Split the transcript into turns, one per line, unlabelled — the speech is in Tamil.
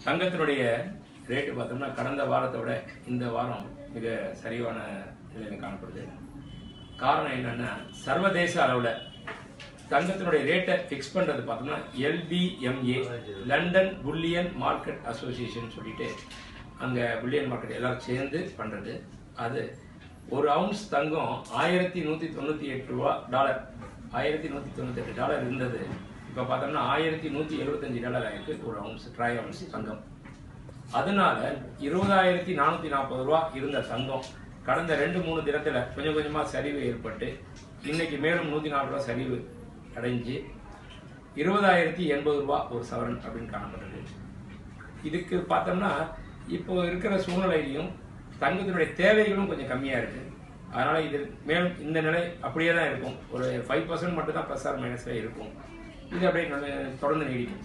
தங்கத்தினுடைய ரேட்டு பார்த்தோம்னா கடந்த வாரத்தை விட இந்த வாரம் மிக சரிவான நிலையில் காணப்படுது. காரணம் என்னன்னா, சர்வதேச அளவில் தங்கத்தினுடைய ரேட்டை ஃபிக்ஸ் பண்ணுறது பார்த்தோம்னா LBMA London bullion market association சொல்லிட்டு அங்கே புல்லியன் மார்க்கெட் எல்லாரும் சேர்ந்து பண்ணுறது. அது ஒரு அவுன்ஸ் தங்கம் $1198 $1198 இருந்தது. இப்போ பார்த்தோம்னா $1175 ஆயிருக்கு ஒரு அவுன்ஸ், ட்ரை அவுன்ஸ் தங்கம். அதனால $20,440 இருந்த தங்கம் கடந்த 2-3 தினத்தில் கொஞ்சம் கொஞ்சமாக சரிவு ஏற்பட்டு இன்னைக்கு மேலும் $104 சரிவு அடைஞ்சு $20,080 ஒரு சவரன் அப்படின்னு காணப்படுது. இதுக்கு பார்த்தோம்னா இப்போ இருக்கிற சூழ்நிலையிலையும் தங்கத்தினுடைய தேவைகளும் கொஞ்சம் கம்மியாக இருக்குது. அதனால் இது மேலும் இந்த நிலை அப்படியே தான் இருக்கும். ஒரு 5% மட்டும் தான் +or - இருக்கும். இது அப்படியே தொடர்ந்து நீடிக்கும்.